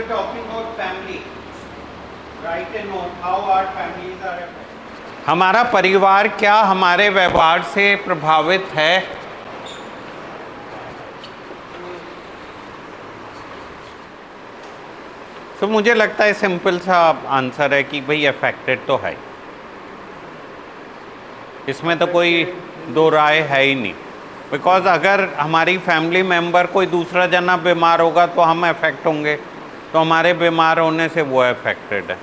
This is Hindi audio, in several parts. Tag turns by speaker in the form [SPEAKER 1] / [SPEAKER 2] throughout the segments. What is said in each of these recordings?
[SPEAKER 1] we're talking about family. Write a note how our families are affected. हमारा परिवार क्या हमारे व्यवहार से प्रभावित है? तो मुझे लगता है सिंपल सा आंसर है कि भाई अफेक्टेड तो है, इसमें तो कोई दो राय है ही नहीं। बिकॉज अगर हमारी फैमिली मेंबर कोई दूसरा जना बीमार होगा तो हम अफेक्ट होंगे, तो हमारे बीमार होने से वो अफेक्टेड है।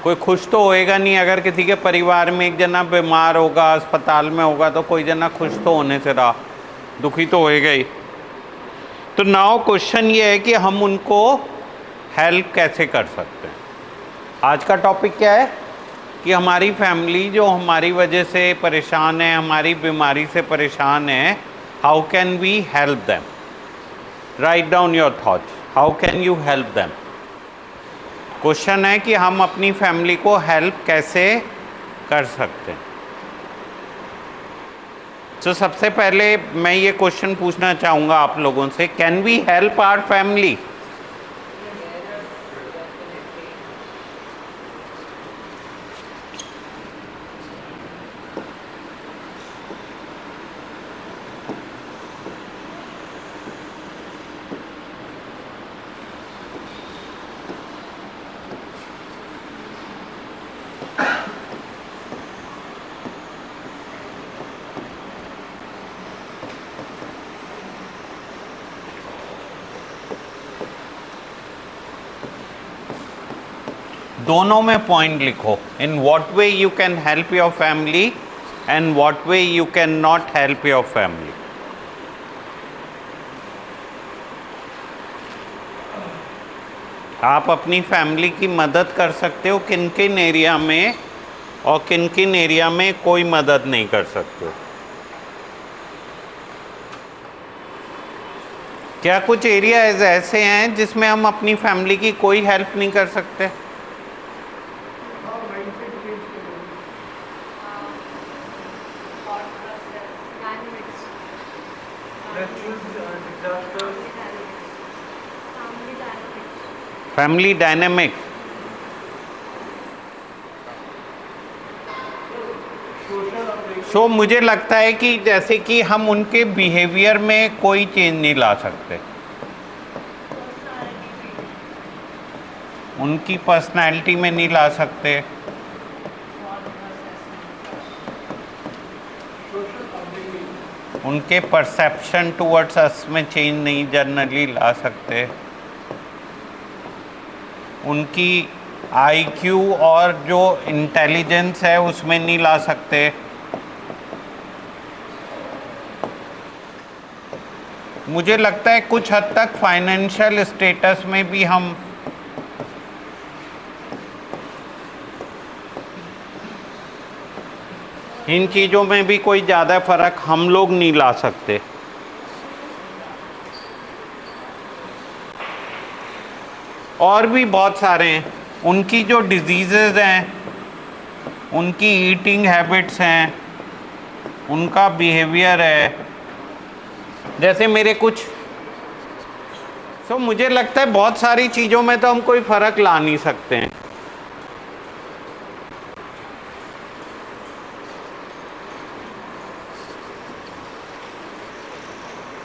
[SPEAKER 1] कोई खुश तो होएगा नहीं, अगर किसी के परिवार में एक जना बीमार होगा, अस्पताल में होगा, तो कोई जना खुश तो होने से रहा, दुखी तो होएगा ही। तो नाउ क्वेश्चन ये है कि हम उनको हेल्प कैसे कर सकते हैं। आज का टॉपिक क्या है कि हमारी फैमिली जो हमारी वजह से परेशान है, हमारी बीमारी से परेशान है, how can we help them. Right down your thoughts, how can you help them. Question है कि हम अपनी फैमिली को हेल्प कैसे कर सकते हैं। तो सबसे पहले मैं ये क्वेश्चन पूछना चाहूँगा आप लोगों से, can we help our family? दोनों में पॉइंट लिखो, in what way you can help your family and what way you can not help your family. आप अपनी फैमिली की मदद कर सकते हो किन किन एरिया में, और किन किन एरिया में कोई मदद नहीं कर सकते हो। क्या कुछ एरियाज ऐसे हैं जिसमें हम अपनी फैमिली की कोई हेल्प नहीं कर सकते? Family dynamic. सो मुझे लगता है कि जैसे कि हम उनके बिहेवियर में कोई चेंज नहीं ला सकते, उनकी पर्सनैलिटी में नहीं ला सकते, उनके परसेप्शन टुवर्ड्स अस में चेंज नहीं जनरली ला सकते, उनकी आईक्यू और जो इंटेलिजेंस है उसमें नहीं ला सकते। मुझे लगता है कुछ हद तक फाइनेंशियल स्टेटस में भी हम इन चीज़ों में भी कोई ज़्यादा फर्क हम लोग नहीं ला सकते। और भी बहुत सारे हैं, उनकी जो डिजीज़ेज़ हैं, उनकी ईटिंग हैबिट्स हैं, उनका बिहेवियर है, जैसे मेरे कुछ। मुझे लगता है बहुत सारी चीज़ों में तो हम कोई फ़र्क ला नहीं सकते हैं।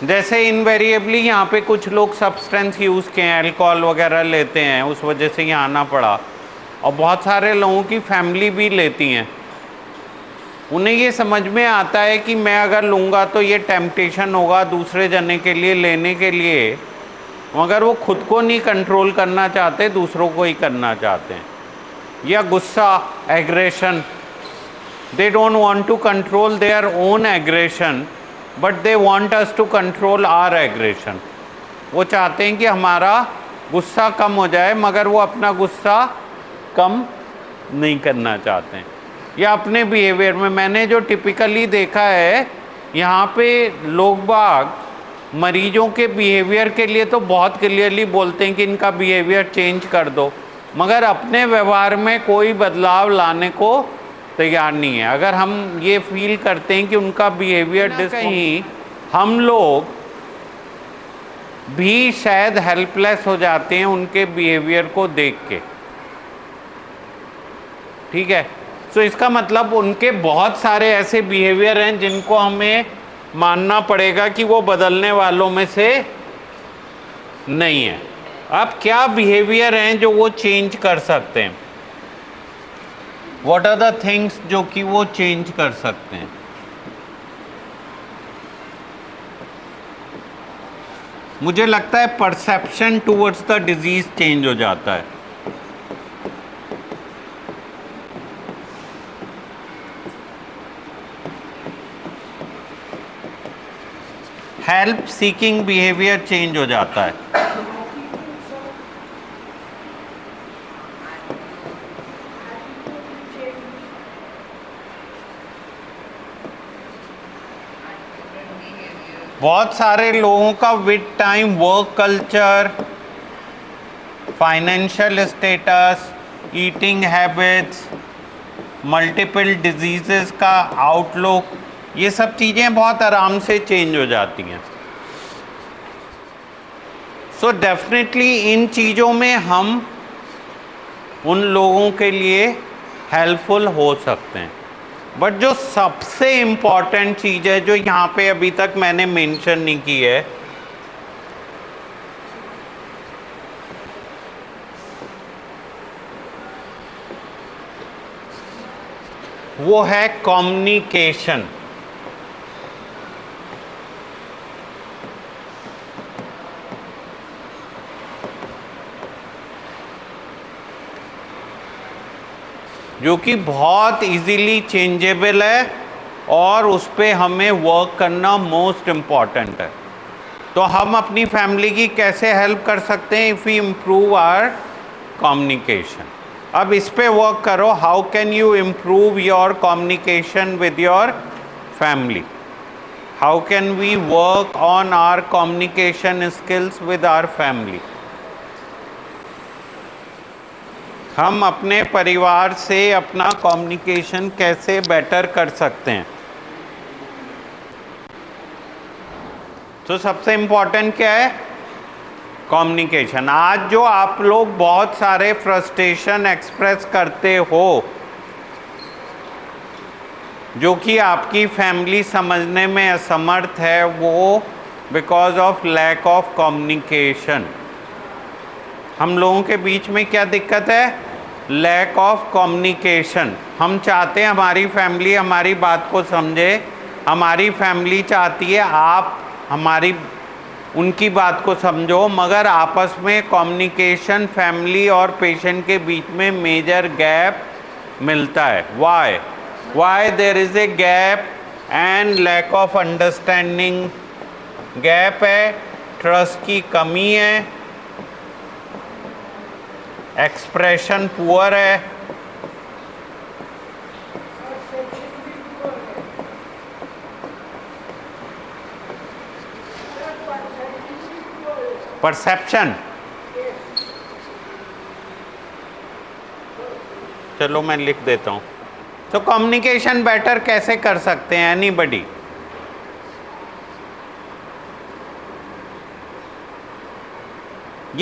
[SPEAKER 1] जैसे इनवेरिएबली यहाँ पे कुछ लोग सब्सटेंस यूज़ के हैं, अल्कोहल वगैरह लेते हैं, उस वजह से यहाँ आना पड़ा, और बहुत सारे लोगों की फैमिली भी लेती हैं। उन्हें ये समझ में आता है कि मैं अगर लूँगा तो ये टेम्पटेशन होगा दूसरे जने के लिए लेने के लिए, मगर वो खुद को नहीं कंट्रोल करना चाहते, दूसरों को ही करना चाहते हैं। या गुस्सा, aggression, they don't want to control their own aggression but they want us to control our aggression. वो चाहते हैं कि हमारा गुस्सा कम हो जाए, मगर वो अपना गुस्सा कम नहीं करना चाहते हैं। या अपने बिहेवियर में मैंने जो टिपिकली देखा है, यहाँ पे लोग बाग मरीजों के बिहेवियर के लिए तो बहुत क्लियरली बोलते हैं कि इनका बिहेवियर चेंज कर दो, मगर अपने व्यवहार में कोई बदलाव लाने को तैयार नहीं है। अगर हम ये फील करते हैं कि उनका बिहेवियर कहीं हम लोग भी शायद हेल्पलेस हो जाते हैं उनके बिहेवियर को देख के। ठीक है, सो इसका मतलब उनके बहुत सारे ऐसे बिहेवियर हैं जिनको हमें मानना पड़ेगा कि वो बदलने वालों में से नहीं है। अब क्या बिहेवियर हैं जो वो चेंज कर सकते हैं? व्हाट आर द थिंग्स जो कि वो चेंज कर सकते हैं? मुझे लगता है perception towards the disease change हो जाता है। हेल्प सीकिंग बिहेवियर चेंज हो जाता है। बहुत सारे लोगों का with time work culture, financial status, eating habits, multiple diseases का आउटलुक, ये सब चीज़ें बहुत आराम से चेंज हो जाती हैं। सो डेफिनेटली इन चीज़ों में हम उन लोगों के लिए हेल्पफुल हो सकते हैं। बट जो सबसे इम्पॉर्टेंट चीज़ है जो यहाँ पे अभी तक मैंने मेंशन नहीं की है, वो है कम्युनिकेशन। जो कि बहुत इजीली चेंजेबल है और उस पर हमें वर्क करना मोस्ट इम्पॉर्टेंट है। तो हम अपनी फैमिली की कैसे हेल्प कर सकते हैं? If we improve our communication. अब इस पे वर्क करो, how can you improve your communication with your family? How can we work on our communication skills with our family? हम अपने परिवार से अपना कम्युनिकेशन कैसे बेटर कर सकते हैं? तो सबसे इम्पोर्टेंट क्या है? कम्युनिकेशन। आज जो आप लोग बहुत सारे फ्रस्ट्रेशन एक्सप्रेस करते हो जो कि आपकी फैमिली समझने में असमर्थ है, वो because of lack of communication. हम लोगों के बीच में क्या दिक्कत है? Lack of communication. हम चाहते हैं हमारी फैमिली हमारी बात को समझे, हमारी फैमिली चाहती है आप हमारी उनकी बात को समझो, मगर आपस में कम्युनिकेशन फैमिली और पेशेंट के बीच में मेजर गैप मिलता है। Why there is a gap and lack of understanding? Gap है, ट्रस्ट की कमी है, एक्सप्रेशन पुअर है, परसेप्शन। चलो मैं लिख देता हूं। तो कम्युनिकेशन बेटर कैसे कर सकते हैं? Anybody?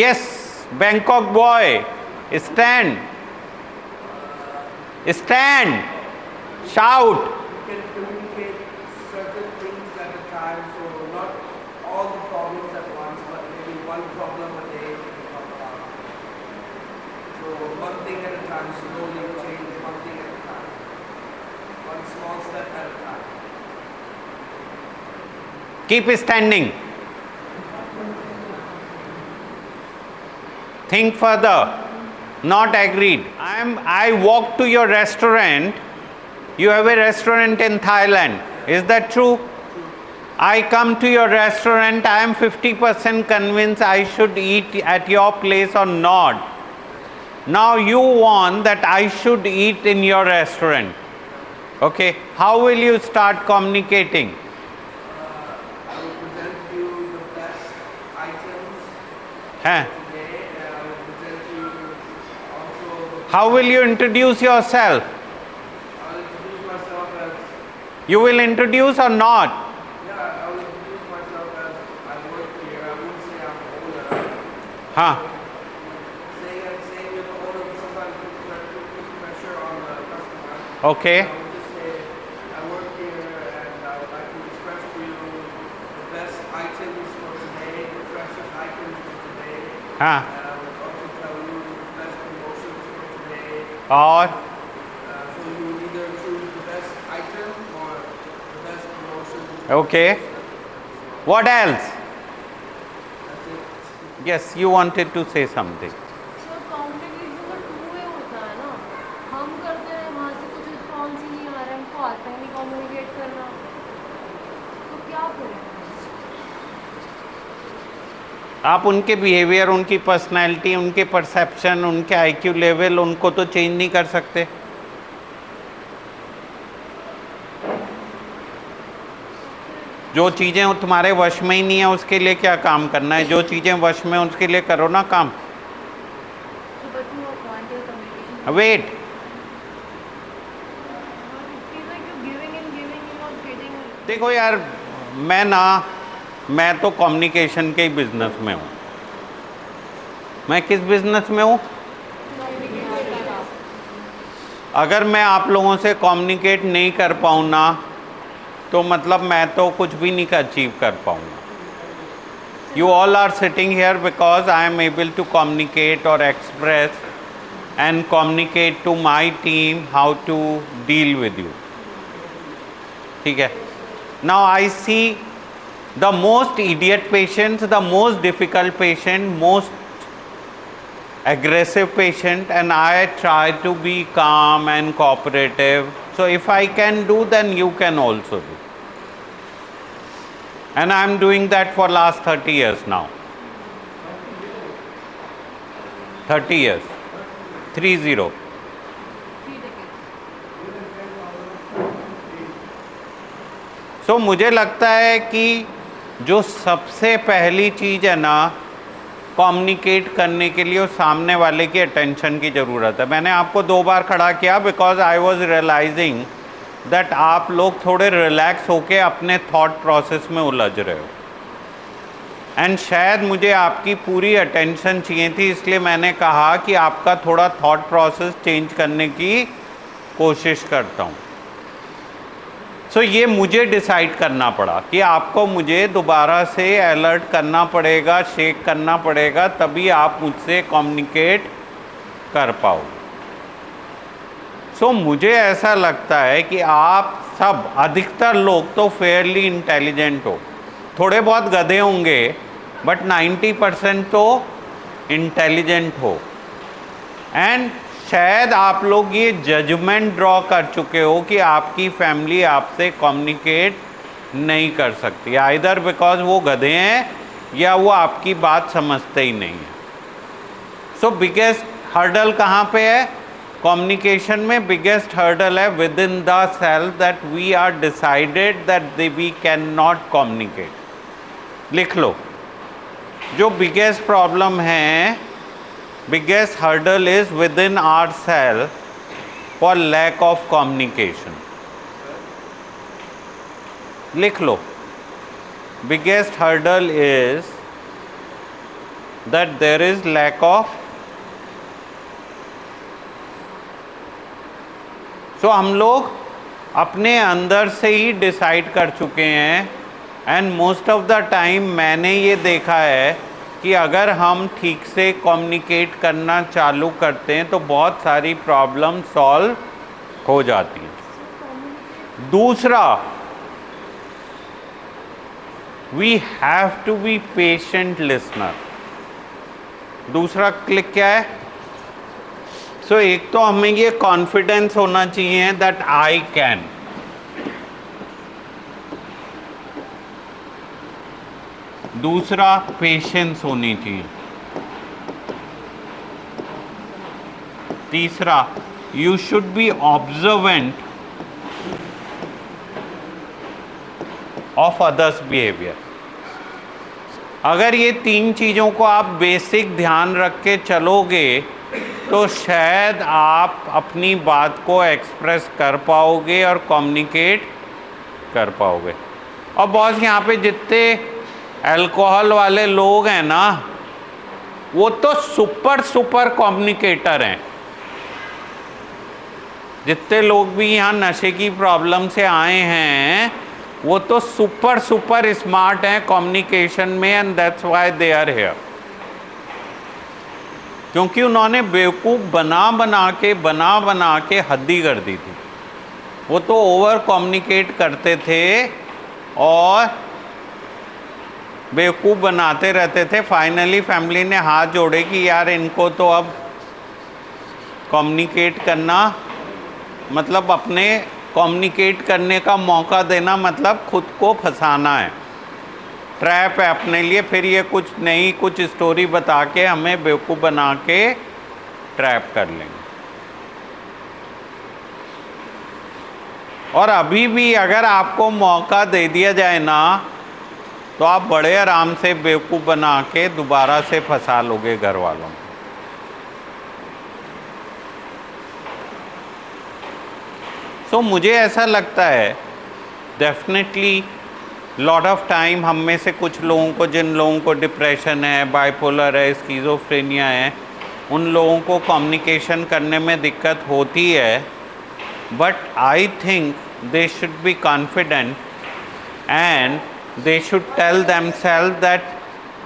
[SPEAKER 1] Yes, Bangkok boy, stand, shout.
[SPEAKER 2] You can communicate certain things at a time, so not all the problems at once, but maybe one problem a day you can talk about. So one thing at a time, slowly change one thing at a time, one small step at a time.
[SPEAKER 1] Keep standing. Think further. Not agreed. I walk to your restaurant. You have a restaurant in Thailand. Is that true? I come to your restaurant. I am 50% convinced I should eat at your place or not. Now you want that I should eat in your restaurant. Okay. How will you start communicating?
[SPEAKER 2] I will present you the best items
[SPEAKER 1] Huh?
[SPEAKER 2] today, and I will present you also.
[SPEAKER 1] How will you introduce yourself?
[SPEAKER 2] I will introduce myself as.
[SPEAKER 1] You will introduce or not?
[SPEAKER 2] Yeah, I will introduce myself as I work here. I won't say I'm
[SPEAKER 1] हाँ
[SPEAKER 2] saying and saying, you know, order sometimes puts pressure on the customer.
[SPEAKER 1] Okay
[SPEAKER 2] I would just say, I work here and I would like to express to you the best items for today, the freshest items for today.
[SPEAKER 1] हाँ
[SPEAKER 2] And I would also tell you the best promotions for today.
[SPEAKER 1] और
[SPEAKER 2] So you either choose the best item or the best promotion.
[SPEAKER 1] Okay what else
[SPEAKER 2] That's it.
[SPEAKER 1] Yes you wanted to say something
[SPEAKER 3] sir communication का टू वे होता है ना, हम करते हैं वहाँ से कुछ रिस्पॉन्स ही नहीं आ रहा है, हमको आता ही नहीं कम्युनिकेट करना, तो क्या करें?
[SPEAKER 1] आप उनके बिहेवियर, उनकी पर्सनैलिटी, उनके परसेप्शन, उनके आईक्यू लेवल, उनको तो चेंज नहीं कर सकते। जो चीज़ें तुम्हारे वश में ही नहीं है उसके लिए क्या काम करना है, जो चीज़ें वश में उसके लिए करो ना काम।
[SPEAKER 3] So but you are pointing communication.
[SPEAKER 1] Wait,
[SPEAKER 3] It feels like you're giving and giving, you're not getting.
[SPEAKER 1] देखो यार, मैं तो कम्युनिकेशन के ही बिजनेस में हूँ। मैं किस बिजनेस में हूँ? अगर मैं आप लोगों से कम्युनिकेट नहीं कर पाऊँ ना, तो मतलब मैं तो कुछ भी नहीं अचीव कर पाऊँगा। You all are sitting here because I am able to communicate और express and communicate to my team how to deal with you. ठीक है, now I see the most idiot patients, the most difficult patient, most aggressive patient, and I try to be calm and cooperative. So if I can do, then you can also do. And I am doing that for last 30 years now. 30 years. 30.
[SPEAKER 3] 3 decades.
[SPEAKER 1] So मुझे लगता है कि जो सबसे पहली चीज़ है ना कम्युनिकेट करने के लिए, वो सामने वाले की अटेंशन की ज़रूरत है। मैंने आपको 2 बार खड़ा किया because I was realizing that आप लोग थोड़े रिलैक्स होके अपने थॉट प्रोसेस में उलझ रहे हो, एंड शायद मुझे आपकी पूरी अटेंशन चाहिए थी, इसलिए मैंने कहा कि आपका थोड़ा थॉट प्रोसेस चेंज करने की कोशिश करता हूँ। सो ये मुझे डिसाइड करना पड़ा कि आपको मुझे दोबारा से अलर्ट करना पड़ेगा, शेक करना पड़ेगा, तभी आप मुझसे कम्युनिकेट कर पाओ। सो मुझे ऐसा लगता है कि आप सब, अधिकतर लोग तो फेयरली इंटेलिजेंट हो, थोड़े बहुत गधे होंगे बट 90% तो इंटेलिजेंट हो, एंड शायद आप लोग ये जजमेंट ड्रॉ कर चुके हो कि आपकी फैमिली आपसे कम्युनिकेट नहीं कर सकती, आइदर बिकॉज वो गधे हैं या वो आपकी बात समझते ही नहीं है। सो बिगेस्ट हर्डल कहाँ पे है कम्युनिकेशन में? बिगेस्ट हर्डल है within the self, that we are decided that we can not communicate. लिख लो, जो बिगेस्ट प्रॉब्लम है, biggest hurdle is within ourselves for lack of communication. लिख लो, biggest hurdle is that there is lack of, so हम लोग अपने अंदर से ही डिसाइड कर चुके हैं, and most of the time मैंने ये देखा है कि अगर हम ठीक से कम्युनिकेट करना चालू करते हैं तो बहुत सारी प्रॉब्लम सॉल्व हो जाती हैं। दूसरा, we have to be patient listener. दूसरा क्लिक क्या है? सो एक तो हमें ये कॉन्फिडेंस होना चाहिए दैट आई कैन, दूसरा पेशेंस होनी चाहिए, तीसरा you should be observant of others behaviour. अगर ये 3 चीज़ों को आप बेसिक ध्यान रख के चलोगे तो शायद आप अपनी बात को एक्सप्रेस कर पाओगे और कम्युनिकेट कर पाओगे। और बॉस, यहाँ पे जितने अल्कोहल वाले लोग हैं ना, वो तो सुपर कम्युनिकेटर हैं। जितने लोग भी यहाँ नशे की प्रॉब्लम से आए हैं वो तो सुपर स्मार्ट हैं कम्युनिकेशन में, and that's why they are here. क्योंकि उन्होंने बेवकूफ़ बना के हद्दी कर दी थी। वो तो ओवर कम्युनिकेट करते थे और बेवकूफ़ बनाते रहते थे। फाइनली फैमिली ने हाथ जोड़े कि यार इनको तो अब कम्युनिकेट करना मतलब अपने कम्युनिकेट करने का मौका देना मतलब खुद को फंसाना है, ट्रैप है अपने लिए। फिर ये कुछ स्टोरी बता के हमें बेवकूफ़ बना के ट्रैप कर लेंगे। और अभी भी अगर आपको मौका दे दिया जाए ना तो आप बड़े आराम से बेवकूफ़ बना के दोबारा से फंसा लोगे घर वालों को। सो मुझे ऐसा लगता है डेफिनेटली लॉट ऑफ टाइम हम में से कुछ लोगों को, जिन लोगों को डिप्रेशन है, बाइपोलर है, स्किज़ोफ्रेनिया है, उन लोगों को कम्युनिकेशन करने में दिक्कत होती है। But I think they should be confident and they should tell themselves that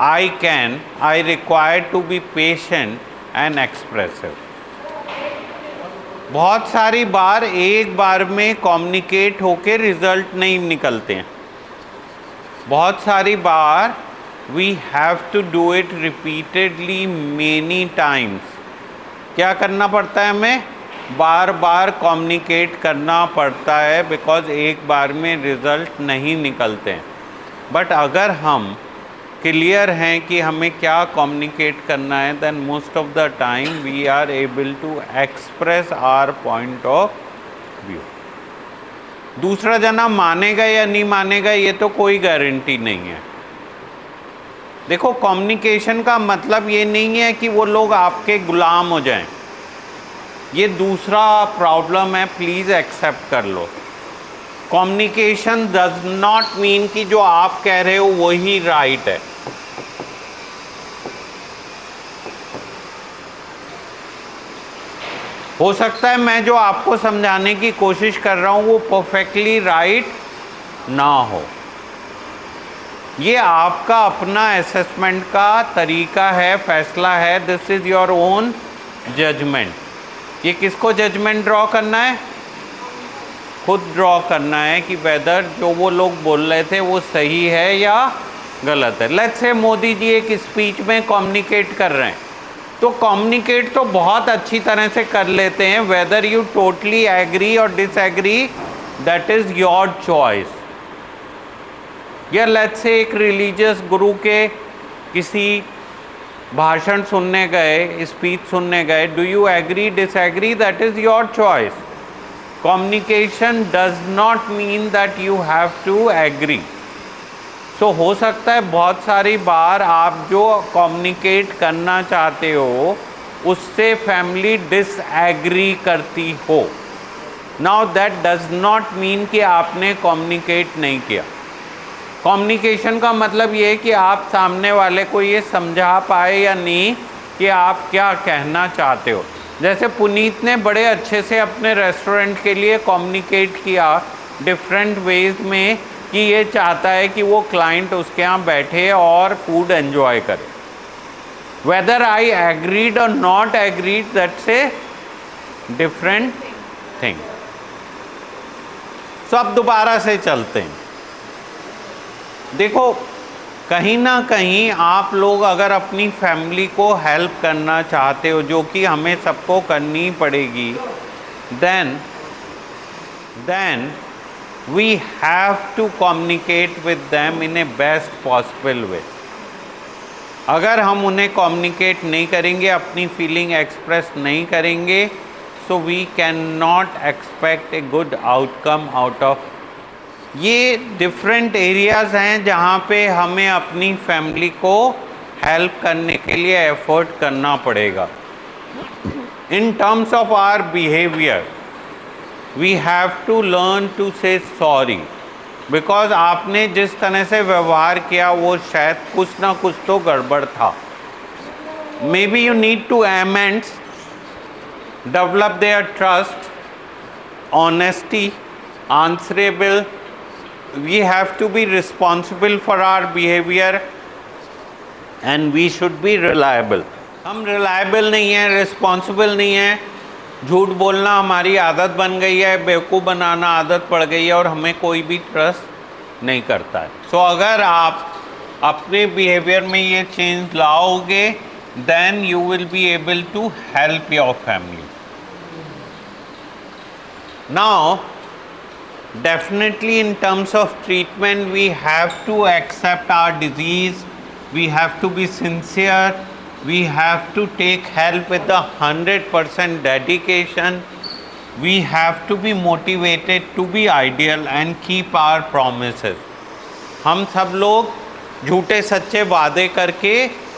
[SPEAKER 1] I require to be patient and expressive। बहुत सारी बार एक बार में कम्युनिकेट होके रिजल्ट नहीं निकलते हैं। बहुत सारी बार we have to do it repeatedly many times। क्या करना पड़ता है हमें? बार बार कम्युनिकेट करना पड़ता है, बिकॉज एक बार में रिजल्ट नहीं निकलते हैं। बट अगर हम क्लियर हैं कि हमें क्या कम्युनिकेट करना है, then most of the time we are able to express our point of view. दूसरा जना मानेगा या नहीं मानेगा ये तो कोई गारंटी नहीं है। देखो, कम्युनिकेशन का मतलब ये नहीं है कि वो लोग आपके गुलाम हो जाएं। ये दूसरा प्रॉब्लम है, प्लीज़ एक्सेप्ट कर लो। कम्युनिकेशन डज नॉट मीन कि जो आप कह रहे हो वही राइट है। हो सकता है मैं जो आपको समझाने की कोशिश कर रहा हूं वो परफेक्टली राइट ना हो। ये आपका अपना असेसमेंट का तरीका है, फैसला है। This is your own judgement. ये किसको जजमेंट ड्रॉ करना है? खुद ड्रॉ करना है कि वेदर जो वो लोग बोल रहे थे वो सही है या गलत है। लेट्स से मोदी जी एक स्पीच में कम्युनिकेट कर रहे हैं, तो कम्युनिकेट तो बहुत अच्छी तरह से कर लेते हैं। वेदर यू टोटली एग्री और disagree, that is your choice. या लेट्स से एक रिलीजियस गुरु के किसी भाषण सुनने गए, स्पीच सुनने गए, do you agree disagree, that is your choice. Communication does not mean that you have to agree। So हो सकता है बहुत सारी बार आप जो कम्युनिकेट करना चाहते हो उससे फैमिली डिसएग्री करती हो। Now that does not mean कि आपने कम्युनिकेट नहीं किया। कम्युनिकेशन का मतलब ये है कि आप सामने वाले को ये समझा पाए या नहीं कि आप क्या कहना चाहते हो। जैसे पुनीत ने बड़े अच्छे से अपने रेस्टोरेंट के लिए कम्युनिकेट किया डिफरेंट वेज में कि ये चाहता है कि वो क्लाइंट उसके यहाँ बैठे और फूड एंजॉय करे। वेदर आई एग्रीड और not agreed, that's a different thing. So अब दोबारा से चलते हैं। देखो, कहीं ना कहीं आप लोग अगर अपनी फैमिली को हेल्प करना चाहते हो, जो कि हमें सबको करनी पड़ेगी, then we have to communicate with them in a best possible way। अगर हम उन्हें कम्युनिकेट नहीं करेंगे, अपनी फीलिंग एक्सप्रेस नहीं करेंगे, so we cannot expect a good outcome out of। ये डिफरेंट एरियाज़ हैं जहाँ पे हमें अपनी फैमिली को हेल्प करने के लिए एफर्ट करना पड़ेगा। In terms of our behaviour we have to learn to say sorry, because आपने जिस तरह से व्यवहार किया वो शायद कुछ ना कुछ तो गड़बड़ था। maybe you need to amend, develop their trust, honesty, answerable. We have to be responsible for our behavior and we should be reliable. हम reliable नहीं हैं, responsible नहीं हैं, झूठ बोलना हमारी आदत बन गई है, बेवकूफ़ बनाना आदत पड़ गई है और हमें कोई भी ट्रस्ट नहीं करता है. सो अगर आप अपने बिहेवियर में ये चेंज लाओगे, then you will be able to help your family. Now definitely in terms of treatment we have to accept our disease, we have to be sincere, we have to take help with the 100% dedication, we have to be motivated to be ideal and keep our promises. हम सब लोग झूठे सच्चे वादे करके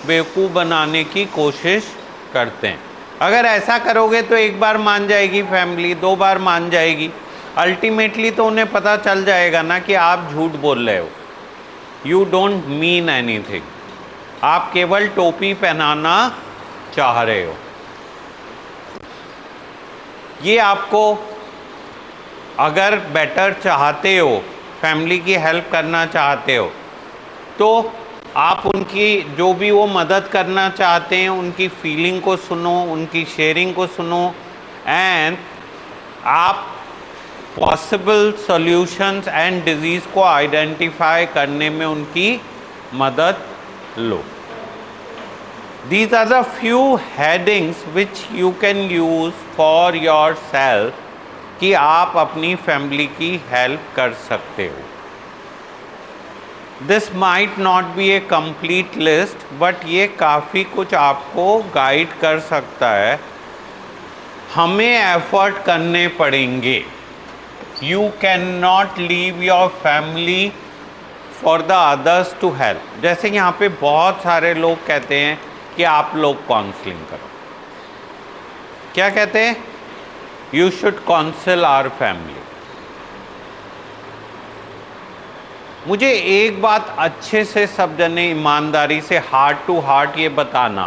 [SPEAKER 1] बेवकूफ़ बनाने की कोशिश करते हैं. अगर ऐसा करोगे तो एक बार मान जाएगी फैमिली, 2 बार मान जाएगी, अल्टीमेटली तो उन्हें पता चल जाएगा ना कि आप झूठ बोल रहे हो. यू डोंट मीन एनीथिंग, आप केवल टोपी पहनाना चाह रहे हो. ये आपको अगर बेटर चाहते हो, फैमिली की हेल्प करना चाहते हो, तो आप उनकी जो भी वो मदद करना चाहते हैं उनकी फीलिंग को सुनो, उनकी शेयरिंग को सुनो एंड आप पॉसिबल सॉल्यूशंस एंड डिजीज़ को आइडेंटिफाई करने में उनकी मदद लो. These are the few headings which you can use for yourself कि आप अपनी फैमिली की हेल्प कर सकते हो. This might not be a complete list, but ये काफ़ी कुछ आपको गाइड कर सकता है. हमें एफर्ट करने पड़ेंगे. You cannot leave your family for the others to help. जैसे यहाँ पे बहुत सारे लोग कहते हैं कि आप लोग काउंसलिंग करो. क्या कहते हैं? You should counsel our family. मुझे एक बात अच्छे से सब जने ईमानदारी से हार्ट टू हार्ट ये बताना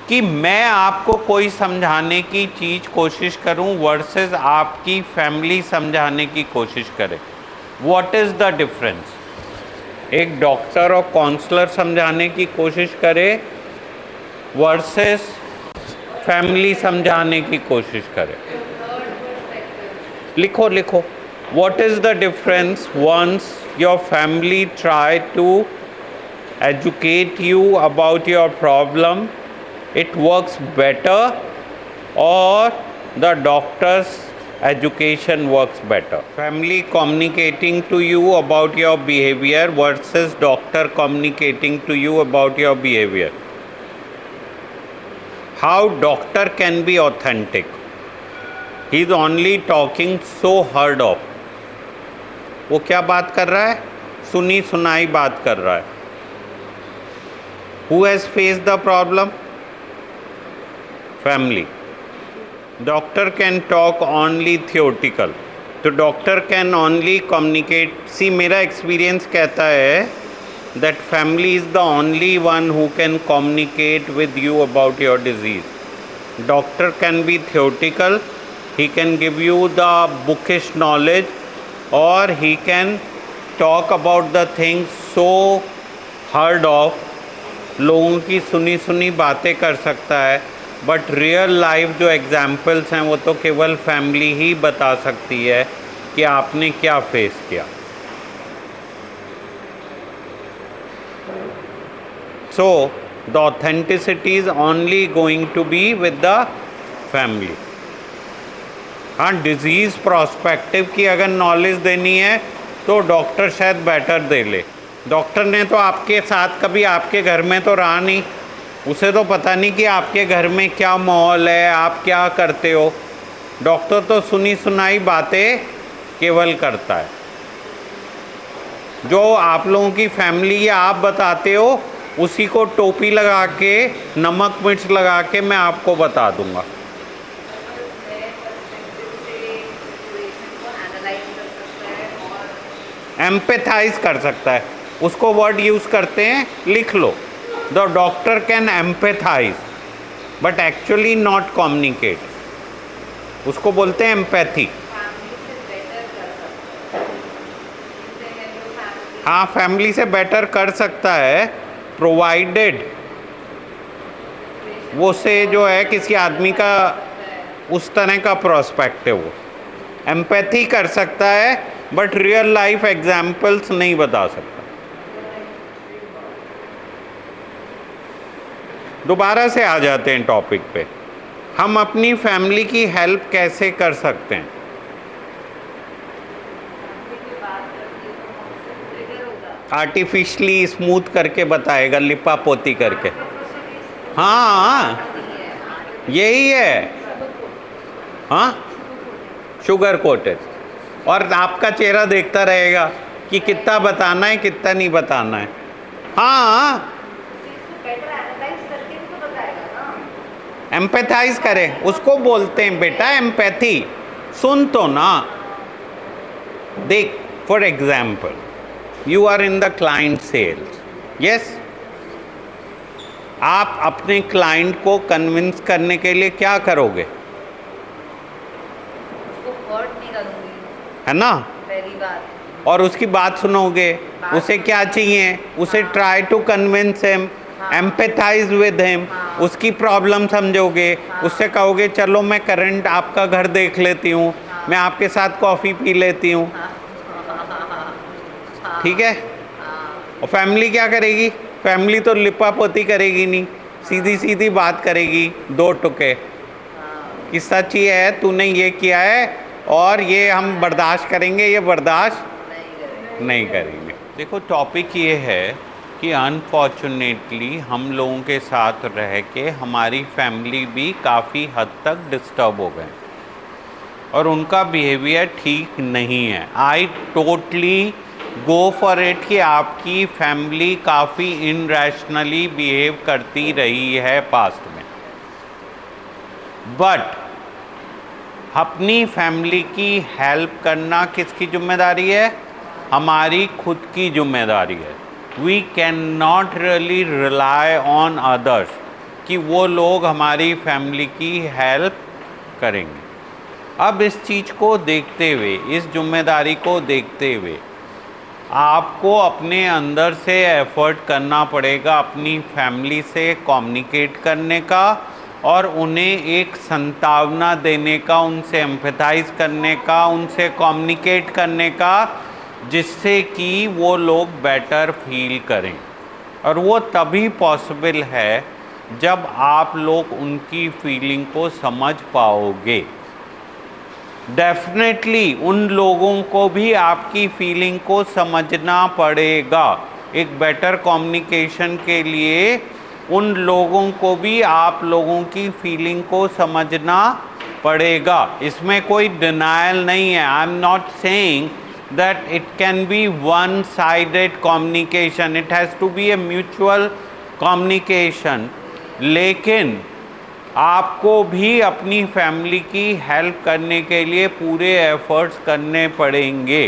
[SPEAKER 1] कि मैं आपको कोई समझाने की चीज़ कोशिश करूं वर्सेस आपकी फैमिली समझाने की कोशिश करे. What is the difference? एक डॉक्टर और काउंसलर समझाने की कोशिश करे वर्सेस फैमिली समझाने की कोशिश करे. लिखो लिखो. What is the difference once your family try to educate you about your problem, it works better, or the doctor's education works better? Family communicating to you about your behavior versus doctor communicating to you about your behavior. How doctor can be authentic? He is only talking so heard of. वो क्या बात कर रहा है? सुनी सुनाई बात कर रहा है. Who has faced the problem? Family. Doctor can talk only theoretical. तो डॉक्टर कैन ओनली कम्युनिकेट. सी मेरा एक्सपीरियंस कहता है that family is the only one who can communicate with you about your disease. Doctor can be theoretical, he can give you the bookish knowledge, or he can talk about the things so heard of, लोगों की सुनी सुनी बातें कर सकता है. बट रियल लाइफ जो एग्जाम्पल्स हैं वो तो केवल फैमिली ही बता सकती है कि आपने क्या फेस किया. So the authenticity is only going to be with the family. हाँ, डिजीज़ प्रोस्पेक्टिव की अगर नॉलेज देनी है तो डॉक्टर शायद बेटर दे ले. डॉक्टर ने तो आपके साथ कभी आपके घर में तो रहा नहीं, उसे तो पता नहीं कि आपके घर में क्या माहौल है, आप क्या करते हो. डॉक्टर तो सुनी सुनाई बातें केवल करता है. जो आप लोगों की फैमिली या आप बताते हो उसी को टोपी लगा के नमक मिर्च लगा के मैं आपको बता दूंगा. एम्पैथाइज कर सकता है, उसको वर्ड यूज़ करते हैं, लिख लो. The doctor can empathise but actually not communicate, उसको बोलते हैं एम्पैथी। हाँ, फैमिली से बेटर कर सकता है प्रोवाइडेड वो से जो है किसी आदमी का उस तरह का प्रोस्पेक्टिव हो। एम्पैथी कर सकता है बट रियल लाइफ एग्जाम्पल्स नहीं बता सकता। दोबारा से आ जाते हैं टॉपिक पे, हम अपनी फैमिली की हेल्प कैसे कर सकते हैं। आर्टिफिशली स्मूथ करके बताएगा, लिपा पोती करके। हाँ यही है, हाँ शुगर कोटेड, और आपका चेहरा देखता रहेगा कि कितना बताना है कितना नहीं बताना है। हाँ एम्पैथाइज करें, उसको बोलते हैं बेटा एम्पैथी। सुन तो ना, देख for example you are in the client sales, yes, आप अपने क्लाइंट को कन्विंस करने के लिए क्या करोगे,
[SPEAKER 4] उसको हर्ट नहीं करूंगी,
[SPEAKER 1] है ना,
[SPEAKER 4] पहली बात।
[SPEAKER 1] और उसकी बात सुनोगे, उसे क्या चाहिए, उसे try to convince him, empathise with him, उसकी प्रॉब्लम समझोगे, उससे कहोगे चलो मैं करंट आपका घर देख लेती हूँ, मैं आपके साथ कॉफ़ी पी लेती हूँ, ठीक है। और फैमिली क्या करेगी, फैमिली तो लिपा पोती करेगी नहीं, सीधी सीधी बात करेगी, दो टुके कि सच ही है, तूने ये किया है और ये हम बर्दाश्त करेंगे, ये बर्दाश्त नहीं करेंगे। देखो टॉपिक ये है कि अनफॉर्चुनेटली हम लोगों के साथ रह के हमारी फैमिली भी काफ़ी हद तक डिस्टर्ब हो गए और उनका बिहेवियर ठीक नहीं है। I totally go for it कि आपकी फैमिली काफ़ी इनरैशनली बिहेव करती रही है पास्ट में, बट अपनी फैमिली की हेल्प करना किसकी जिम्मेदारी है, हमारी खुद की जिम्मेदारी है। We can not really rely on others कि वो लोग हमारी फैमिली की हेल्प करेंगे। अब इस चीज़ को देखते हुए, इस जिम्मेदारी को देखते हुए आपको अपने अंदर से एफर्ट करना पड़ेगा अपनी फैमिली से कम्युनिकेट करने का और उन्हें एक संतावना देने का, उनसे एम्पैथाइज करने का, उनसे कम्युनिकेट करने का, जिससे कि वो लोग बेटर फील करें। और वो तभी पॉसिबल है जब आप लोग उनकी फीलिंग को समझ पाओगे। डेफिनेटली उन लोगों को भी आपकी फीलिंग को समझना पड़ेगा। एक बेटर कम्युनिकेशन के लिए उन लोगों को भी आप लोगों की फीलिंग को समझना पड़ेगा। इसमें कोई डिनायल नहीं है। I am not saying that it can be one-sided communication, it has to be a mutual communication, लेकिन आपको भी अपनी फैमिली की हेल्प करने के लिए पूरे एफर्ट्स करने पड़ेंगे।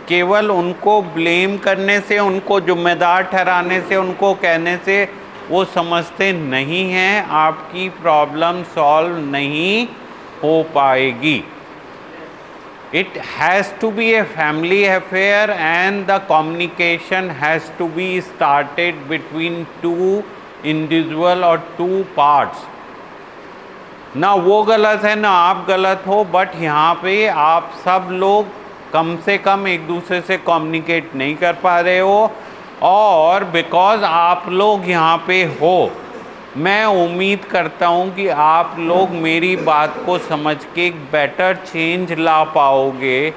[SPEAKER 1] केवल उनको ब्लेम करने से, उनको जिम्मेदार ठहराने से, उनको कहने से वो समझते नहीं हैं, आपकी प्रॉब्लम सॉल्व नहीं हो पाएगी। It has to be a family affair and the communication has to be started between two individual or two parts। ना वो गलत है ना आप गलत हो, बट यहाँ पे आप सब लोग कम से कम एक दूसरे से कम्युनिकेट नहीं कर पा रहे हो, और बिकॉज आप लोग यहाँ पे हो, मैं उम्मीद करता हूँ कि आप लोग मेरी बात को समझ के एक बेटर चेंज ला पाओगे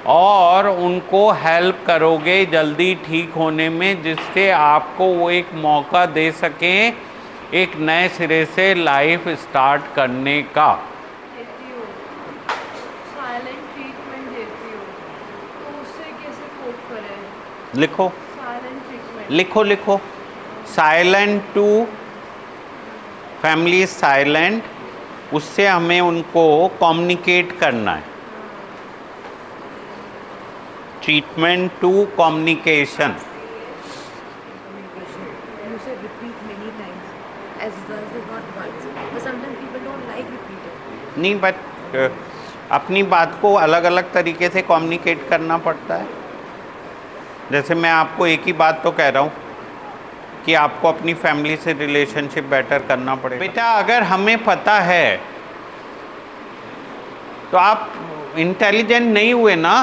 [SPEAKER 1] और उनको हेल्प करोगे जल्दी ठीक होने में, जिससे आपको वो एक मौका दे सकें एक नए सिरे से लाइफ स्टार्ट करने का।
[SPEAKER 3] देती हो, साइलेंट ट्रीटमेंट देती हो, तो उससे कैसे कोप करें?
[SPEAKER 1] लिखो,
[SPEAKER 3] साइलेंट ट्रीटमेंट
[SPEAKER 1] लिखो साइलेंट टू फैमिली साइलेंट, उससे हमें उनको कम्युनिकेट करना है। Treatment to communication,
[SPEAKER 2] You said repeat me.
[SPEAKER 5] as well, so not once. But sometimes people don't like repeated.
[SPEAKER 1] नहीं, बट अपनी बात को अलग अलग तरीके से कम्युनिकेट करना पड़ता है। जैसे मैं आपको एक ही बात तो कह रहा हूँ कि आपको अपनी फैमिली से रिलेशनशिप बेटर करना पड़ेगा। बेटा अगर हमें पता है तो आप इंटेलिजेंट नहीं हुए ना।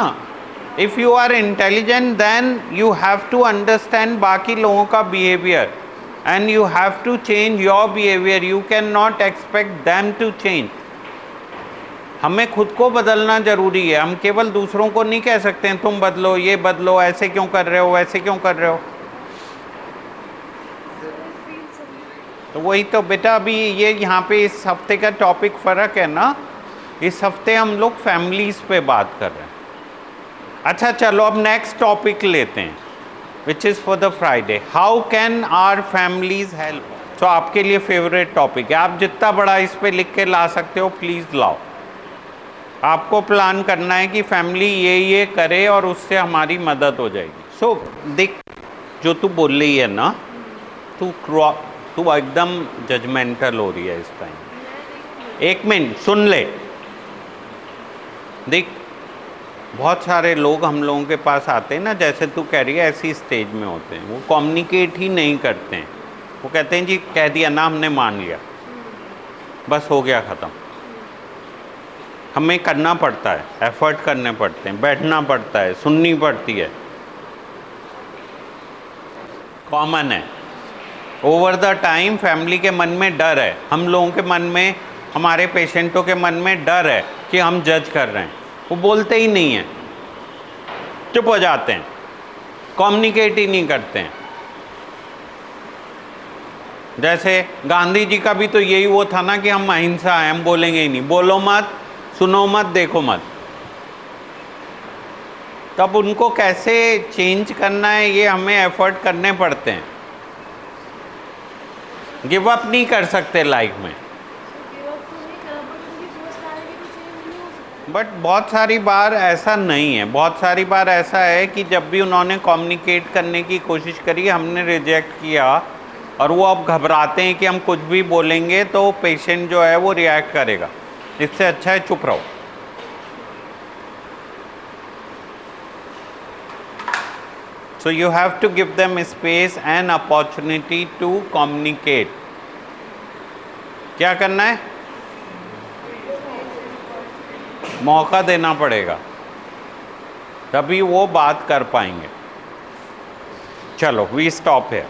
[SPEAKER 1] If you are intelligent then you have to understand बाकी लोगों का behaviour and you have to change your behaviour. You can not expect them to change. हमें खुद को बदलना ज़रूरी है। हम केवल दूसरों को नहीं कह सकते हैं तुम बदलो, ये बदलो, ऐसे क्यों कर रहे हो, वैसे क्यों कर रहे हो। तो वही तो बेटा अभी ये यहाँ पे इस हफ्ते का टॉपिक फ़र्क है ना। इस हफ्ते हम लोग फैमिलीज़ पे बात कर रहे हैं। अच्छा चलो अब नेक्स्ट टॉपिक लेते हैं which is for the Friday. How can our families help. तो आपके लिए फेवरेट टॉपिक है। आप जितना बड़ा इस पे लिख के ला सकते हो प्लीज़ लाओ। आपको प्लान करना है कि फैमिली ये करे और उससे हमारी मदद हो जाएगी। सो देख जो तू बोल रही है ना, तू एकदम जजमेंटल हो रही है इस टाइम। एक मिनट सुन ले। देख बहुत सारे लोग हम लोगों के पास आते हैं ना, जैसे तू कह रही है ऐसी स्टेज में होते हैं, वो कम्युनिकेट ही नहीं करते हैं। वो कहते हैं जी कह दिया ना, हमने मान लिया, बस हो गया ख़त्म। हमें करना पड़ता है, एफर्ट करने पड़ते हैं, बैठना पड़ता है, सुननी पड़ती है। कॉमन है। ओवर द टाइम फैमिली के मन में डर है, हम लोगों के मन में, हमारे पेशेंटों के मन में डर है कि हम जज कर रहे हैं। वो बोलते ही नहीं हैं, चुप हो जाते हैं, कम्युनिकेट ही नहीं करते हैं। जैसे गांधी जी का भी तो यही वो था ना कि हम अहिंसा हैं, हम बोलेंगे ही नहीं, बोलो मत, सुनो मत, देखो मत। तब उनको कैसे चेंज करना है ये हमें एफर्ट करने पड़ते हैं। गिव अप नहीं कर सकते लाइफ में। बट बहुत सारी बार ऐसा नहीं है। बहुत सारी बार ऐसा है कि जब भी उन्होंने कम्युनिकेट करने की कोशिश करी, हमने रिजेक्ट किया और वो अब घबराते हैं कि हम कुछ भी बोलेंगे तो पेशेंट जो है वो रिएक्ट करेगा। इससे अच्छा है चुप रहो। So you have to give them space and opportunity to communicate. क्या करना है? मौका देना पड़ेगा, तभी वो बात कर पाएंगे। चलो वी स्टॉप है।